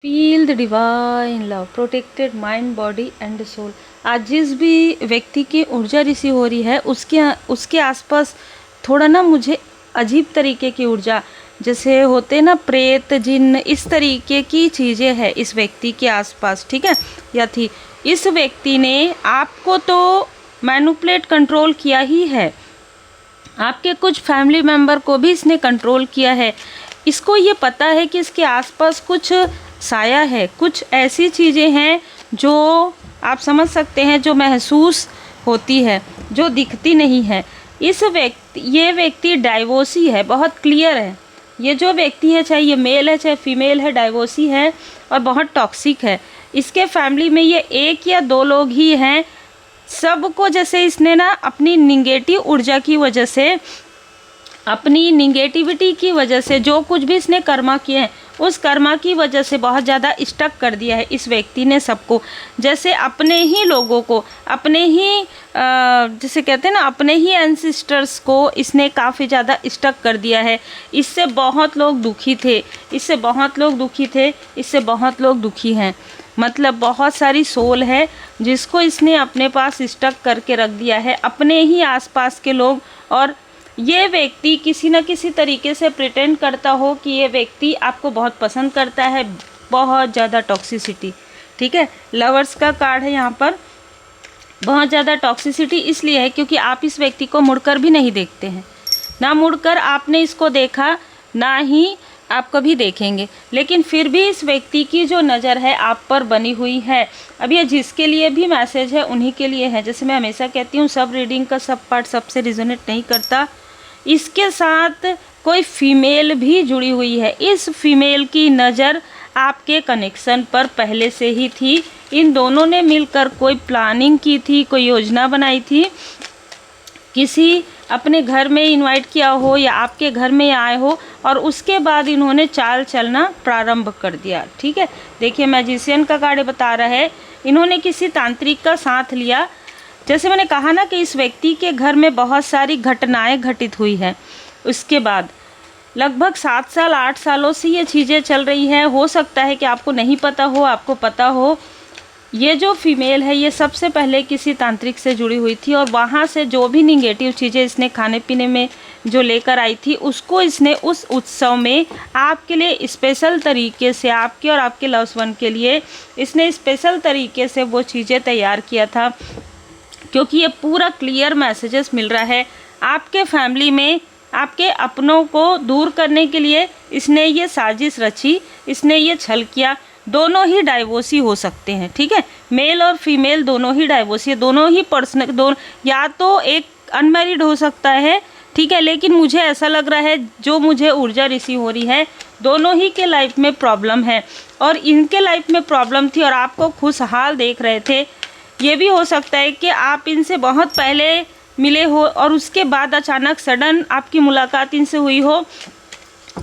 Feel the divine love protected mind body and soul. आज जिस भी व्यक्ति की ऊर्जा रिसीव हो रही है उसके आसपास थोड़ा ना मुझे अजीब तरीके की ऊर्जा, जैसे होते ना प्रेत जिन, इस तरीके की चीज़ें हैं इस व्यक्ति के आसपास। ठीक है, या थी इस व्यक्ति ने आपको तो मैनिपुलेट कंट्रोल किया ही है, आपके कुछ फैमिली मेम्बर को भी इसने कंट्रोल किया है। इसको ये पता है कि इसके आसपास कुछ साया है, कुछ ऐसी चीज़ें हैं जो आप समझ सकते हैं, जो महसूस होती है, जो दिखती नहीं है। ये व्यक्ति डाइवोर्सी है, बहुत क्लियर है। ये जो व्यक्ति है, चाहे ये मेल है चाहे फीमेल है, डाइवोर्सी है और बहुत टॉक्सिक है। इसके फैमिली में ये एक या दो लोग ही हैं। सबको जैसे इसने ना अपनी निगेटिव ऊर्जा की वजह से, अपनी निगेटिविटी की वजह से, जो कुछ भी इसने कर्मा किए हैं उस कर्मा की वजह से बहुत ज़्यादा स्टक कर दिया है इस व्यक्ति ने सबको। जैसे अपने ही लोगों को, अपने ही जैसे कहते हैं ना, अपने ही एंसिस्टर्स को इसने काफ़ी ज़्यादा स्टक कर दिया है। इससे बहुत लोग दुखी थे, इससे बहुत लोग दुखी हैं। मतलब बहुत सारी सोल है जिसको इसने अपने पास स्टक करके रख दिया है, अपने ही आसपास के लोग। और ये व्यक्ति किसी न किसी तरीके से प्रिटेंड करता हो कि ये व्यक्ति आपको बहुत पसंद करता है, बहुत ज़्यादा टॉक्सिसिटी। ठीक है, लवर्स का कार्ड है यहाँ पर। बहुत ज़्यादा टॉक्सिसिटी इसलिए है क्योंकि आप इस व्यक्ति को मुड़कर भी नहीं देखते हैं, ना मुड़कर आपने इसको देखा, ना ही आप कभी देखेंगे, लेकिन फिर भी इस व्यक्ति की जो नज़र है आप पर बनी हुई है। अब ये जिसके लिए भी मैसेज है उन्हीं के लिए है। जैसे मैं हमेशा कहती हूँ, सब रीडिंग का सब पार्ट सबसे रिजोनेट नहीं करता। इसके साथ कोई फीमेल भी जुड़ी हुई है। इस फीमेल की नज़र आपके कनेक्शन पर पहले से ही थी। इन दोनों ने मिलकर कोई प्लानिंग की थी, कोई योजना बनाई थी, किसी अपने घर में इनवाइट किया हो या आपके घर में आए हो, और उसके बाद इन्होंने चाल चलना प्रारंभ कर दिया। ठीक है, देखिए मैजिशियन का कार्ड बता रहा है, इन्होंने किसी तांत्रिक का साथ लिया। जैसे मैंने कहा ना कि इस व्यक्ति के घर में बहुत सारी घटनाएं घटित हुई हैं। उसके बाद लगभग 7 साल 8 सालों से ये चीज़ें चल रही हैं। हो सकता है कि आपको नहीं पता हो, आपको पता हो। ये जो फीमेल है ये सबसे पहले किसी तांत्रिक से जुड़ी हुई थी, और वहाँ से जो भी निगेटिव चीज़ें इसने खाने पीने में जो लेकर आई थी, उसको इसने उस उत्सव में आपके लिए स्पेशल तरीके से, आपके और आपके लव्स वन के लिए इसने स्पेशल तरीके से वो चीज़ें तैयार किया था। क्योंकि ये पूरा क्लियर मैसेजेस मिल रहा है आपके फैमिली में, आपके अपनों को दूर करने के लिए इसने ये साजिश रची, इसने ये छल किया। दोनों ही डाइवोर्सी हो सकते हैं। ठीक है, मेल और फीमेल दोनों ही डाइवोर्सी है, दोनों ही पर्सनल, दोनों, या तो एक अनमैरिड हो सकता है। ठीक है, लेकिन मुझे ऐसा लग रहा है, जो मुझे ऊर्जा रिसीव हो रही है, दोनों ही के लाइफ में प्रॉब्लम है, और इनके लाइफ में प्रॉब्लम थी और आपको खुशहाल देख रहे थे। ये भी हो सकता है कि आप इनसे बहुत पहले मिले हो और उसके बाद अचानक सडन आपकी मुलाकात इनसे हुई हो।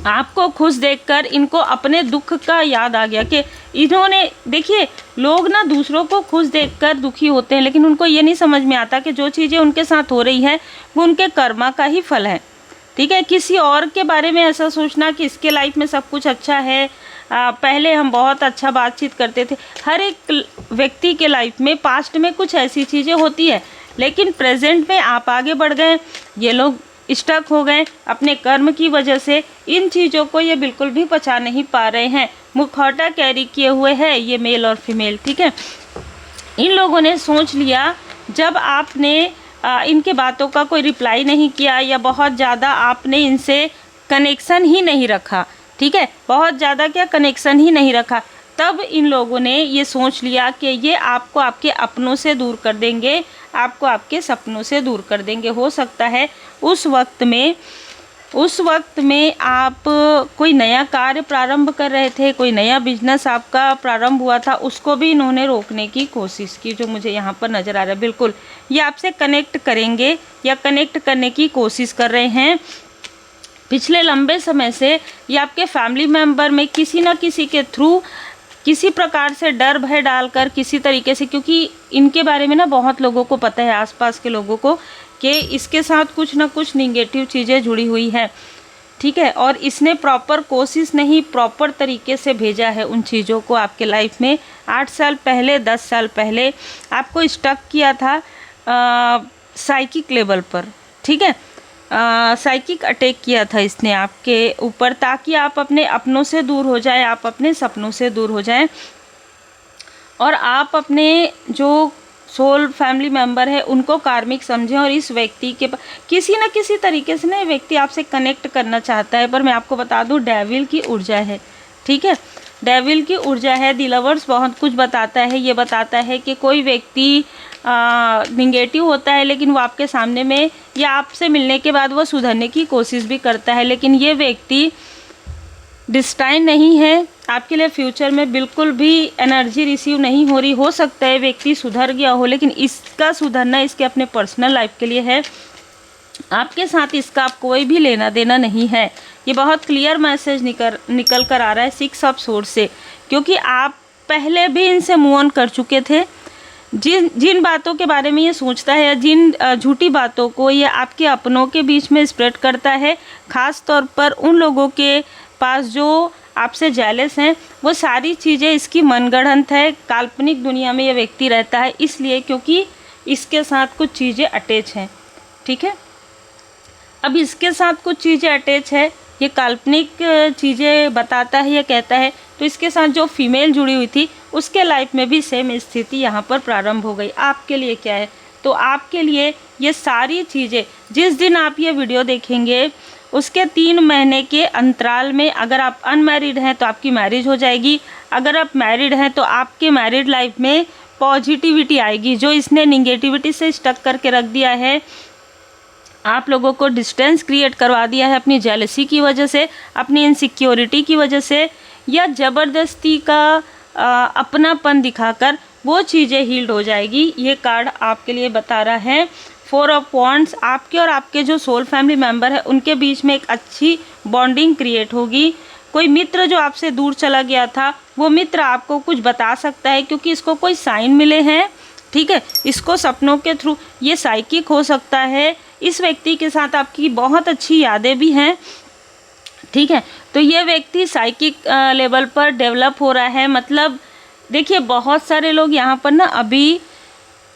आपको खुश देखकर इनको अपने दुख का याद आ गया कि इन्होंने, देखिए लोग ना दूसरों को खुश देखकर दुखी होते हैं, लेकिन उनको ये नहीं समझ में आता कि जो चीज़ें उनके साथ हो रही है वो उनके कर्मा का ही फल है। ठीक है, किसी और के बारे में ऐसा सोचना कि इसके लाइफ में सब कुछ अच्छा है, पहले हम बहुत अच्छा बातचीत करते थे। हर एक व्यक्ति के लाइफ में पास्ट में कुछ ऐसी चीज़ें होती है, लेकिन प्रेजेंट में आप आगे बढ़ गए, ये लोग स्टक हो गए अपने कर्म की वजह से। इन चीज़ों को ये बिल्कुल भी पचा नहीं पा रहे हैं। मुखौटा कैरी किए हुए है ये मेल और फीमेल। ठीक है, इन लोगों ने सोच लिया, जब आपने इनके बातों का कोई रिप्लाई नहीं किया, या बहुत ज़्यादा आपने इनसे कनेक्शन ही नहीं रखा, ठीक है, बहुत ज़्यादा क्या कनेक्शन ही नहीं रखा, तब इन लोगों ने ये सोच लिया कि ये आपको आपके अपनों से दूर कर देंगे, आपको आपके सपनों से दूर कर देंगे। हो सकता है उस वक्त में आप कोई नया कार्य प्रारंभ कर रहे थे, कोई नया बिजनेस आपका प्रारंभ हुआ था, उसको भी इन्होंने रोकने की कोशिश की, जो मुझे यहाँ पर नज़र आ रहा है। बिल्कुल ये आपसे कनेक्ट करेंगे या कनेक्ट करने की कोशिश कर रहे हैं। पिछले लंबे समय से ये आपके फैमिली मेम्बर में किसी न किसी के थ्रू किसी प्रकार से डर भय डालकर, किसी तरीके से, क्योंकि इनके बारे में ना बहुत लोगों को पता है, आसपास के लोगों को, कि इसके साथ कुछ ना कुछ निगेटिव चीज़ें जुड़ी हुई हैं। ठीक है, और इसने प्रॉपर कोशिश नहीं, प्रॉपर तरीके से भेजा है उन चीज़ों को आपके लाइफ में। 8 साल पहले, 10 साल पहले आपको स्टक किया था साइकिक लेवल पर, ठीक है, साइकिक अटैक किया था इसने आपके ऊपर, ताकि आप अपने अपनों से दूर हो जाए, आप अपने सपनों से दूर हो जाएं, और आप अपने जो सोल फैमिली मेंबर है उनको कार्मिक समझें। और इस व्यक्ति के किसी न किसी तरीके से ना ये व्यक्ति आपसे कनेक्ट करना चाहता है, पर मैं आपको बता दूं डेविल की ऊर्जा है, ठीक है, डेविल की ऊर्जा है। द लवर्स बहुत कुछ बताता है, ये बताता है कि कोई व्यक्ति निगेटिव होता है, लेकिन वो आपके सामने में या आपसे मिलने के बाद वो सुधरने की कोशिश भी करता है, लेकिन ये व्यक्ति डिस्टाइन नहीं है आपके लिए। फ्यूचर में बिल्कुल भी एनर्जी रिसीव नहीं हो रही, हो सकता है व्यक्ति सुधर गया हो, लेकिन इसका सुधरना इसके अपने पर्सनल लाइफ के लिए है, आपके साथ इसका आप कोई भी लेना देना नहीं है। ये बहुत क्लियर मैसेज निकल कर आ रहा है 6 ऑफ सोर्स से, क्योंकि आप पहले भी इनसे मूव ऑन कर चुके थे। जिन बातों के बारे में ये सोचता है, या जिन झूठी बातों को ये आपके अपनों के बीच में स्प्रेड करता है, ख़ास तौर पर उन लोगों के पास जो आपसे जेलस हैं, वो सारी चीज़ें इसकी मनगढ़ंत है। काल्पनिक दुनिया में ये व्यक्ति रहता है, इसलिए क्योंकि इसके साथ कुछ चीज़ें अटैच हैं, ठीक है। अब इसके साथ कुछ चीज़ें अटैच है, ये काल्पनिक चीज़ें बताता है, ये कहता है, तो इसके साथ जो फीमेल जुड़ी हुई थी उसके लाइफ में भी सेम स्थिति यहाँ पर प्रारंभ हो गई। आपके लिए क्या है, तो आपके लिए ये सारी चीज़ें, जिस दिन आप ये वीडियो देखेंगे उसके 3 महीने के अंतराल में, अगर आप अनमैरिड हैं तो आपकी मैरिज हो जाएगी, अगर आप मैरिड हैं तो आपके मैरिड लाइफ में पॉजिटिविटी आएगी। जो इसने निगेटिविटी से स्टक करके रख दिया है, आप लोगों को डिस्टेंस क्रिएट करवा दिया है अपनी जेलसी की वजह से, अपनी इनसिक्योरिटी की वजह से, या ज़बरदस्ती का अपनापन दिखाकर, वो चीज़ें हील्ड हो जाएगी। ये कार्ड आपके लिए बता रहा है 4 ऑफ वॉन्ड्स। आपके और आपके जो सोल फैमिली मेंबर है उनके बीच में एक अच्छी बॉन्डिंग क्रिएट होगी। कोई मित्र जो आपसे दूर चला गया था, वो मित्र आपको कुछ बता सकता है, क्योंकि इसको कोई साइन मिले हैं, ठीक है, इसको सपनों के थ्रू, ये साइकिक हो सकता है। इस व्यक्ति के साथ आपकी बहुत अच्छी यादें भी हैं, ठीक है, तो ये व्यक्ति साइकिक लेवल पर डेवलप हो रहा है। मतलब देखिए, बहुत सारे लोग यहाँ पर ना, अभी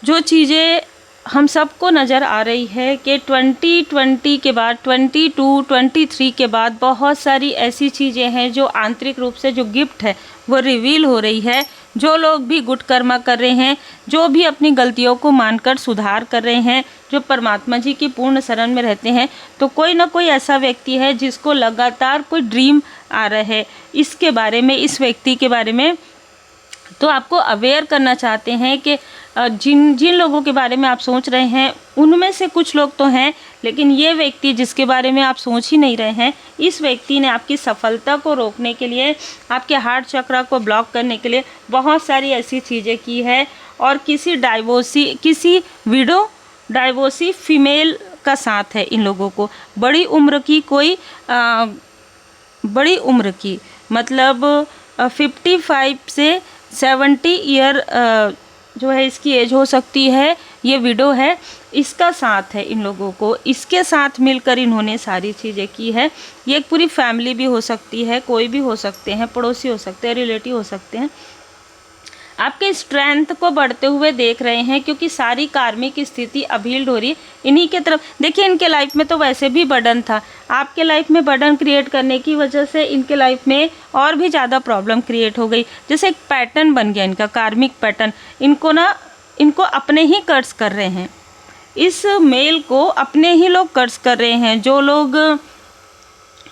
जो चीज़ें हम सबको नज़र आ रही है कि 2020 के बाद, 22, 23 के बाद बहुत सारी ऐसी चीज़ें हैं जो आंतरिक रूप से जो गिफ्ट है वो रिवील हो रही है। जो लोग भी गुड कर्मा कर रहे हैं, जो भी अपनी गलतियों को मानकर सुधार कर रहे हैं, जो परमात्मा जी की पूर्ण शरण में रहते हैं, तो कोई ना कोई ऐसा व्यक्ति है जिसको लगातार कोई ड्रीम आ रहा है इसके बारे में, इस व्यक्ति के बारे में। तो आपको अवेयर करना चाहते हैं कि जिन लोगों के बारे में आप सोच रहे हैं उनमें से कुछ लोग तो हैं, लेकिन ये व्यक्ति जिसके बारे में आप सोच ही नहीं रहे हैं, इस व्यक्ति ने आपकी सफलता को रोकने के लिए, आपके हार्ट चक्र को ब्लॉक करने के लिए बहुत सारी ऐसी चीज़ें की है। और किसी विडो डाइवोर्सी फीमेल का साथ है इन लोगों को। बड़ी उम्र की मतलब 55 से 70 ईयर जो है इसकी एज हो सकती है। ये विडो है, इसका साथ है इन लोगों को, इसके साथ मिलकर इन्होंने सारी चीज़ें की है। ये एक पूरी फैमिली भी हो सकती है, कोई भी हो सकते हैं, पड़ोसी हो सकते हैं, रिलेटिव हो सकते हैं। आपके स्ट्रेंथ को बढ़ते हुए देख रहे हैं, क्योंकि सारी कार्मिक स्थिति अभील्ड हो रही है इन्हीं के तरफ। देखिए, इनके लाइफ में तो वैसे भी बर्डन था, आपके लाइफ में बर्डन क्रिएट करने की वजह से इनके लाइफ में और भी ज़्यादा प्रॉब्लम क्रिएट हो गई। जैसे एक पैटर्न बन गया इनका, कार्मिक पैटर्न। इनको अपने ही कर्ज कर रहे हैं, इस मेल को अपने ही लोग कर्ज कर रहे हैं। जो लोग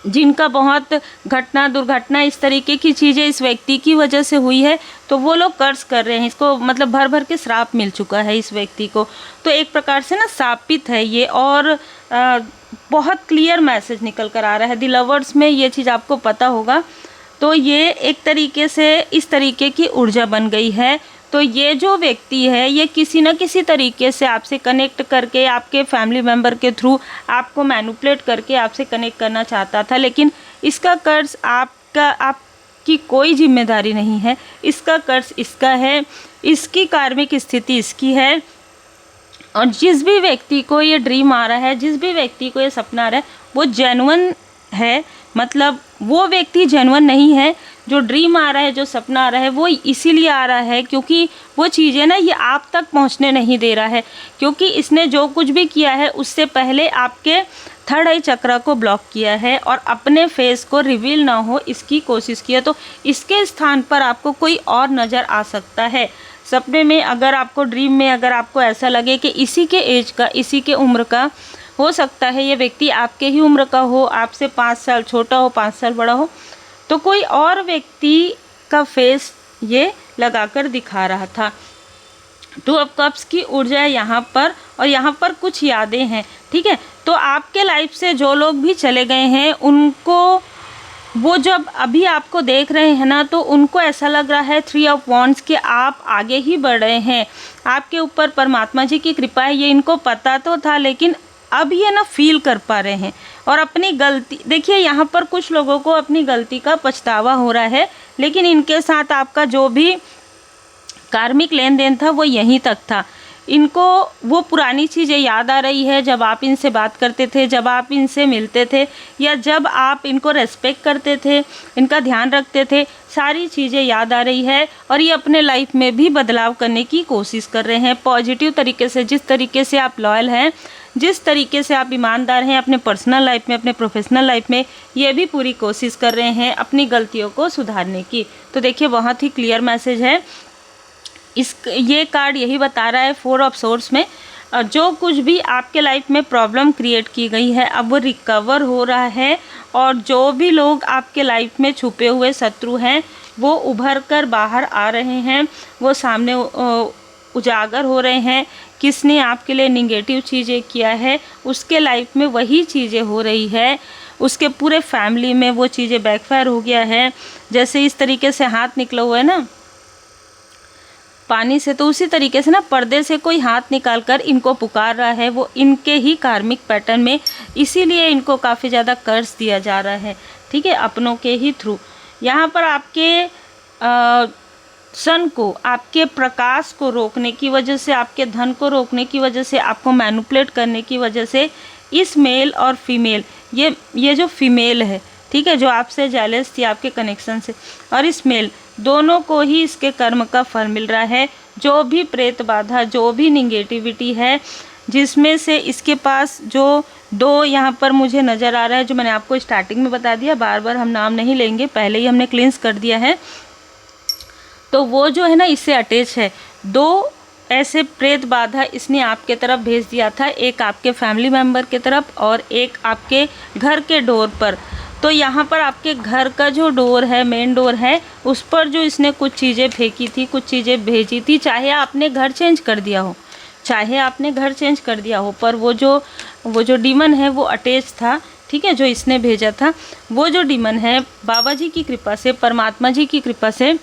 जिनका बहुत दुर्घटना इस तरीके की चीज़ें इस व्यक्ति की वजह से हुई है, तो वो लोग कर्ज कर रहे हैं इसको, मतलब भर भर के श्राप मिल चुका है इस व्यक्ति को। तो एक प्रकार से ना शापित है ये, और बहुत क्लियर मैसेज निकल कर आ रहा है। द लवर्स में ये चीज़ आपको पता होगा। तो ये एक तरीके से इस तरीके की ऊर्जा बन गई है। तो ये जो व्यक्ति है, ये किसी न किसी तरीके से आपसे कनेक्ट करके, आपके फैमिली मेम्बर के थ्रू आपको मैनिपुलेट करके आपसे कनेक्ट करना चाहता था, लेकिन इसका कर्ज आपकी कोई जिम्मेदारी नहीं है, इसका कर्ज इसका है, इसकी कार्मिक स्थिति इसकी है। और जिस भी व्यक्ति को ये ड्रीम आ रहा है, जिस भी व्यक्ति को ये सपना आ रहा है, वो जेन्युइन है, मतलब वो व्यक्ति जेन्युइन नहीं है। जो ड्रीम आ रहा है, जो सपना आ रहा है, वो इसीलिए आ रहा है क्योंकि वो चीज़ें ना ये आप तक पहुंचने नहीं दे रहा है, क्योंकि इसने जो कुछ भी किया है उससे पहले आपके थर्ड आई चक्र को ब्लॉक किया है और अपने फेस को रिवील ना हो इसकी कोशिश की है। तो इसके स्थान पर आपको कोई और नज़र आ सकता है सपने में। अगर आपको ड्रीम में अगर आपको ऐसा लगे कि इसी के एज का, इसी के उम्र का हो सकता है, ये व्यक्ति आपके ही उम्र का हो, आपसे 5 साल छोटा हो, 5 साल बड़ा हो, तो कोई और व्यक्ति का फेस ये लगाकर दिखा रहा था। 2 ऑफ कप्स की ऊर्जा है यहाँ पर, और यहाँ पर कुछ यादें हैं, ठीक है। तो आपके लाइफ से जो लोग भी चले गए हैं उनको, वो जब अभी आपको देख रहे हैं ना, तो उनको ऐसा लग रहा है 3 ऑफ वॉन्ड्स कि आप आगे ही बढ़ रहे हैं, आपके ऊपर परमात्मा जी की कृपा है। ये इनको पता तो था, लेकिन अब ये ना फील कर पा रहे हैं और अपनी गलती, देखिए यहाँ पर कुछ लोगों को अपनी गलती का पछतावा हो रहा है, लेकिन इनके साथ आपका जो भी कार्मिक लेन देन था वो यहीं तक था। इनको वो पुरानी चीज़ें याद आ रही है, जब आप इनसे बात करते थे, जब आप इनसे मिलते थे, या जब आप इनको रेस्पेक्ट करते थे, इनका ध्यान रखते थे, सारी चीज़ें याद आ रही है। और ये अपने लाइफ में भी बदलाव करने की कोशिश कर रहे हैं पॉजिटिव तरीके से। जिस तरीके से आप लॉयल हैं, जिस तरीके से आप ईमानदार हैं अपने पर्सनल लाइफ में, अपने प्रोफेशनल लाइफ में, ये भी पूरी कोशिश कर रहे हैं अपनी गलतियों को सुधारने की। तो देखिए बहुत ही क्लियर मैसेज है। ये कार्ड यही बता रहा है 4 ऑफ सोर्स में, जो कुछ भी आपके लाइफ में प्रॉब्लम क्रिएट की गई है अब वो रिकवर हो रहा है, और जो भी लोग आपके लाइफ में छुपे हुए शत्रु हैं वो उभर कर बाहर आ रहे हैं, वो सामने उजागर हो रहे हैं। किसने आपके लिए निगेटिव चीज़ें किया है उसके लाइफ में वही चीज़ें हो रही है, उसके पूरे फैमिली में वो चीज़ें बैकफायर हो गया है। जैसे इस तरीके से हाथ निकला हुआ है ना पानी से, तो उसी तरीके से ना पर्दे से कोई हाथ निकाल कर इनको पुकार रहा है, वो इनके ही कार्मिक पैटर्न में, इसीलिए इनको काफ़ी ज़्यादा कर्ज दिया जा रहा है, ठीक है, अपनों के ही थ्रू। यहाँ पर आपके सन को, आपके प्रकाश को रोकने की वजह से, आपके धन को रोकने की वजह से, आपको मैनिपुलेट करने की वजह से इस मेल और फीमेल, ये जो फीमेल है, ठीक है, जो आपसे जेलस थी आपके कनेक्शन से, और इस मेल, दोनों को ही इसके कर्म का फल मिल रहा है। जो भी प्रेत बाधा, जो भी निगेटिविटी है, जिसमें से इसके पास जो 2 यहाँ पर मुझे नज़र आ रहा है, जो मैंने आपको स्टार्टिंग में बता दिया, बार बार हम नाम नहीं लेंगे, पहले ही हमने क्लींस कर दिया है, तो वो जो है ना इससे अटैच है। 2 ऐसे प्रेत बाधा इसने आपके तरफ भेज दिया था, एक आपके फैमिली मेम्बर के तरफ और एक आपके घर के डोर पर। तो यहाँ पर आपके घर का जो डोर है, मेन डोर है, उस पर जो इसने कुछ चीज़ें फेंकी थी, कुछ चीज़ें भेजी थी, चाहे आपने घर चेंज कर दिया हो, चाहे आपने घर चेंज कर दिया हो, पर वो जो डीमन है वो अटैच था, ठीक है, जो इसने भेजा था। वो जो डीमन है बाबा जी की कृपा से, परमात्मा जी की कृपा से,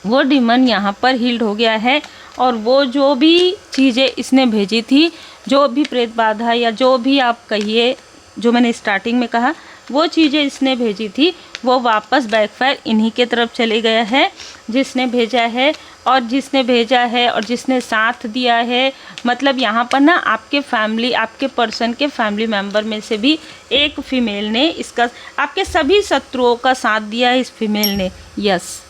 वो डीमन यहाँ पर हील्ड हो गया है। और वो जो भी चीज़ें इसने भेजी थी, जो भी प्रेत बाधा या जो भी आप कहिए, जो मैंने स्टार्टिंग में कहा, वो चीज़ें इसने भेजी थी, वो वापस बैकफायर इन्हीं के तरफ चले गया है, जिसने भेजा है और जिसने भेजा है और जिसने साथ दिया है। मतलब यहाँ पर ना आपके फैमिली, आपके पर्सन के फैमिली मेम्बर में से भी एक फीमेल ने इसका, आपके सभी शत्रुओं का साथ दिया है इस फीमेल ने। यस,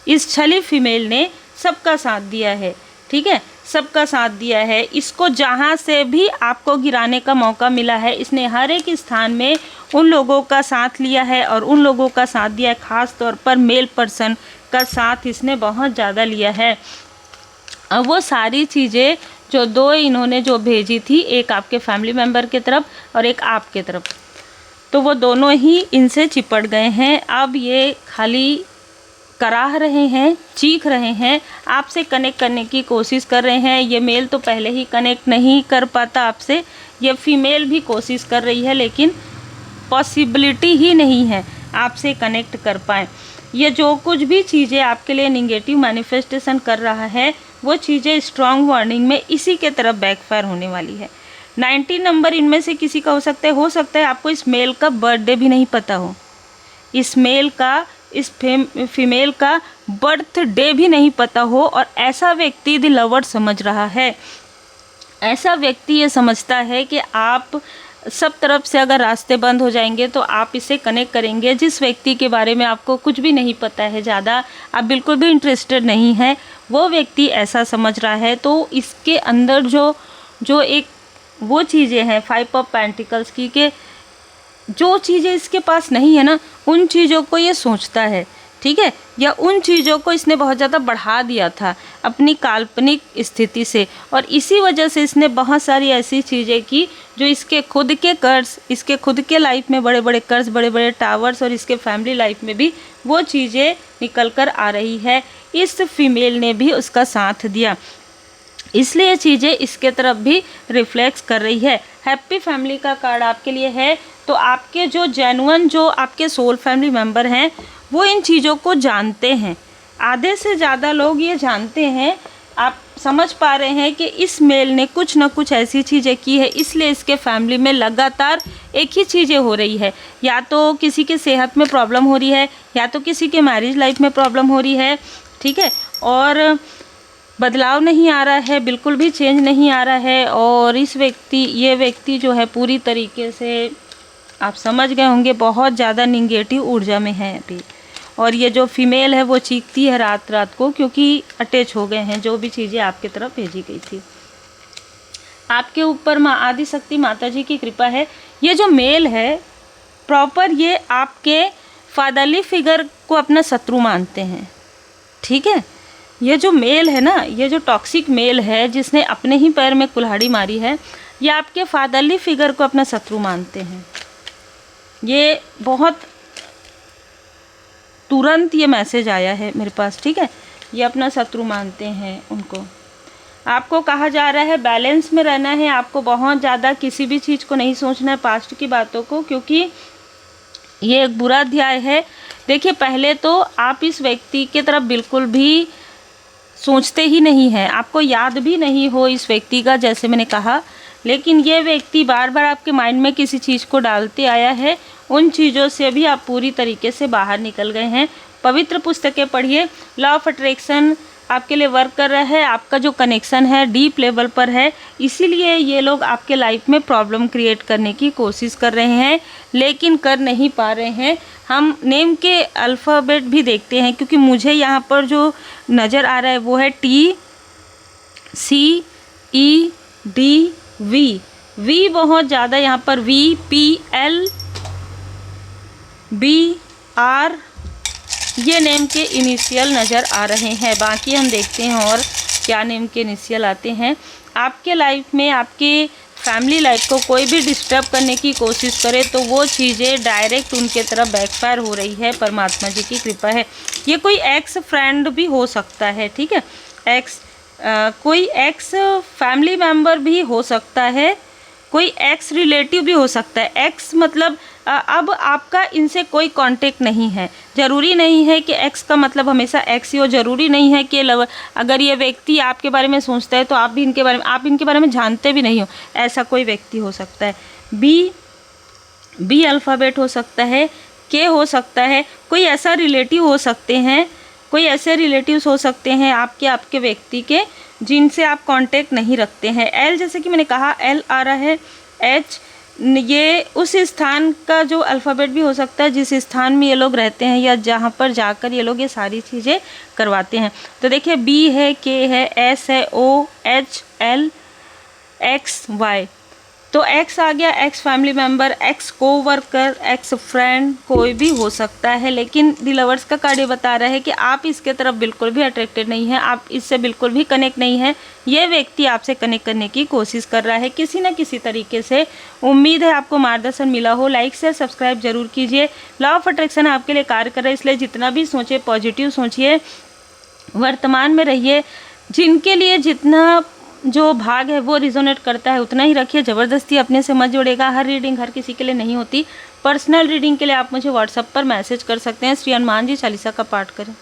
इस छली फीमेल ने सबका साथ दिया है, ठीक है, सबका साथ दिया है। इसको जहाँ से भी आपको गिराने का मौका मिला है, इसने हर एक स्थान में उन लोगों का साथ लिया है और उन लोगों का साथ दिया है। ख़ास तौर पर मेल पर्सन का साथ इसने बहुत ज़्यादा लिया है। अब वो सारी चीज़ें जो 2 इन्होंने जो भेजी थी, एक आपके फैमिली मेम्बर की तरफ और एक आपके तरफ, तो वो दोनों ही इनसे चिपट गए हैं। अब ये खाली कराह रहे हैं, चीख रहे हैं, आपसे कनेक्ट करने की कोशिश कर रहे हैं। ये मेल तो पहले ही कनेक्ट नहीं कर पाता आपसे, ये फीमेल भी कोशिश कर रही है, लेकिन पॉसिबिलिटी ही नहीं है आपसे कनेक्ट कर पाए। ये जो कुछ भी चीज़ें आपके लिए निगेटिव मैनिफेस्टेशन कर रहा है, वो चीज़ें स्ट्रॉन्ग वार्निंग में इसी के तरफ बैकफायर होने वाली है। 19 नंबर इनमें से किसी का हो सकता है आपको इस मेल का बर्थडे भी नहीं पता हो, इस मेल का, इस फीमेल का बर्थडे भी नहीं पता हो, और ऐसा व्यक्ति द लवर समझ रहा है। ऐसा व्यक्ति ये समझता है कि आप सब तरफ से अगर रास्ते बंद हो जाएंगे तो आप इसे कनेक्ट करेंगे। जिस व्यक्ति के बारे में आपको कुछ भी नहीं पता है, ज़्यादा आप बिल्कुल भी इंटरेस्टेड नहीं है, वो व्यक्ति ऐसा समझ रहा है, तो इसके अंदर जो एक वो चीज़ें हैं 5 ऑफ पेंटिकल्स की, कि जो चीज़ें इसके पास नहीं है ना, उन चीज़ों को ये सोचता है, ठीक है, या उन चीज़ों को इसने बहुत ज़्यादा बढ़ा दिया था अपनी काल्पनिक स्थिति से, और इसी वजह से इसने बहुत सारी ऐसी चीज़ें की जो इसके खुद के कर्ज, इसके खुद के लाइफ में बड़े बड़े कर्ज, बड़े बड़े टावर्स, और इसके फैमिली लाइफ में भी वो चीज़ें निकल कर आ रही है। इस फीमेल ने भी उसका साथ दिया, इसलिए ये चीज़ें इसके तरफ भी रिफ्लेक्ट कर रही है। हैप्पी फैमिली का कार्ड आपके लिए है, तो आपके जो जेन्युइन जो आपके सोल फैमिली मेंबर हैं वो इन चीज़ों को जानते हैं। आधे से ज़्यादा लोग ये जानते हैं, आप समझ पा रहे हैं कि इस मेल ने कुछ ना कुछ ऐसी चीज़ें की है, इसलिए इसके फैमिली में लगातार एक ही चीज़ें हो रही है, या तो किसी के सेहत में प्रॉब्लम हो रही है, या तो किसी के मैरिज लाइफ में प्रॉब्लम हो रही है, ठीक है, और बदलाव नहीं आ रहा है, बिल्कुल भी चेंज नहीं आ रहा है। और ये व्यक्ति जो है पूरी तरीके से आप समझ गए होंगे बहुत ज़्यादा निगेटिव ऊर्जा में है अभी। और ये जो फीमेल है वो चीखती है रात रात को, क्योंकि अटैच हो गए हैं जो भी चीज़ें आपके तरफ भेजी गई थी। आपके ऊपर माँ आदिशक्ति माता जी की कृपा है। ये जो मेल है प्रॉपर ये आपके फादरली फिगर को अपना शत्रु मानते हैं, ठीक है। ये जो मेल है ना, ये जो टॉक्सिक मेल है जिसने अपने ही पैर में कुल्हाड़ी मारी है, ये आपके फादरली फिगर को अपना शत्रु मानते हैं। ये बहुत तुरंत ये मैसेज आया है मेरे पास, ठीक है, ये अपना शत्रु मानते हैं उनको। आपको कहा जा रहा है बैलेंस में रहना है, आपको बहुत ज़्यादा किसी भी चीज़ को नहीं सोचना है, पास्ट की बातों को, क्योंकि ये एक बुरा अध्याय है। देखिए पहले तो आप इस व्यक्ति के तरफ बिल्कुल भी सोचते ही नहीं हैं, आपको याद भी नहीं हो इस व्यक्ति का, जैसे मैंने कहा, लेकिन ये व्यक्ति बार बार आपके माइंड में किसी चीज़ को डालते आया है। उन चीज़ों से भी आप पूरी तरीके से बाहर निकल गए हैं। पवित्र पुस्तकें पढ़िए, लॉ ऑफ अट्रैक्शन आपके लिए वर्क कर रहा है, आपका जो कनेक्शन है डीप लेवल पर है, इसीलिए ये लोग आपके लाइफ में प्रॉब्लम क्रिएट करने की कोशिश कर रहे हैं, लेकिन कर नहीं पा रहे हैं। हम नेम के अल्फ़ाबेट भी देखते हैं, क्योंकि मुझे यहाँ पर जो नज़र आ रहा है वो है TCED वी बहुत ज़्यादा यहाँ पर VPLBR ये नेम के इनिशियल नज़र आ रहे हैं। बाकी हम देखते हैं और क्या नेम के इनिशियल आते हैं। आपके लाइफ में आपके फैमिली लाइफ को कोई भी डिस्टर्ब करने की कोशिश करे तो वो चीज़ें डायरेक्ट उनके तरफ बैकफायर हो रही है। परमात्मा जी की कृपा है। ये कोई एक्स फ्रेंड भी हो सकता है, ठीक है, कोई एक्स फैमिली मेम्बर भी हो सकता है, कोई एक्स रिलेटिव भी हो सकता है। एक्स मतलब अब आपका इनसे कोई कांटेक्ट नहीं है। ज़रूरी नहीं है कि एक्स का मतलब हमेशा एक्स ही हो, ज़रूरी नहीं है कि अगर ये व्यक्ति आपके बारे में सोचता है तो आप भी इनके बारे में जानते भी नहीं हो, ऐसा कोई व्यक्ति हो सकता है। बी अल्फ़ाबेट हो सकता है, के हो सकता है, कोई ऐसा रिलेटिव हो सकते हैं, कोई ऐसे रिलेटिव्स हो सकते हैं आपके व्यक्ति के जिनसे आप कांटेक्ट नहीं रखते हैं। एल जैसे कि मैंने कहा एल आ रहा है, एच ये उस स्थान का जो अल्फ़ाबेट भी हो सकता है जिस स्थान में ये लोग रहते हैं या जहाँ पर जाकर ये लोग ये सारी चीज़ें करवाते हैं। तो देखिए बी है, के है, एस है, ओ, एच, एल, एक्स, वाई। तो एक्स आ गया, x family member, x co-worker, x friend, कोई भी हो सकता है। लेकिन द लवर्स का कार्ड ये बता रहा है कि आप इसके तरफ बिल्कुल भी अट्रैक्टेड नहीं है, आप इससे बिल्कुल भी कनेक्ट नहीं है। ये व्यक्ति आपसे कनेक्ट करने की कोशिश कर रहा है किसी न किसी तरीके से। उम्मीद है आपको मार्गदर्शन मिला हो। लाइक शेयर सब्सक्राइब जरूर कीजिए। लॉ ऑफ अट्रैक्शन आपके लिए कार्य कर रहा है, इसलिए जितना भी सोचे पॉजिटिव सोचिए, वर्तमान में रहिए। जिनके लिए जितना जो भाग है वो रिजोनेट करता है उतना ही रखिए, ज़बरदस्ती अपने से मत जोड़ेगा। हर रीडिंग हर किसी के लिए नहीं होती। पर्सनल रीडिंग के लिए आप मुझे व्हाट्सएप पर मैसेज कर सकते हैं। श्री हनुमान जी चालीसा का पाठ करें।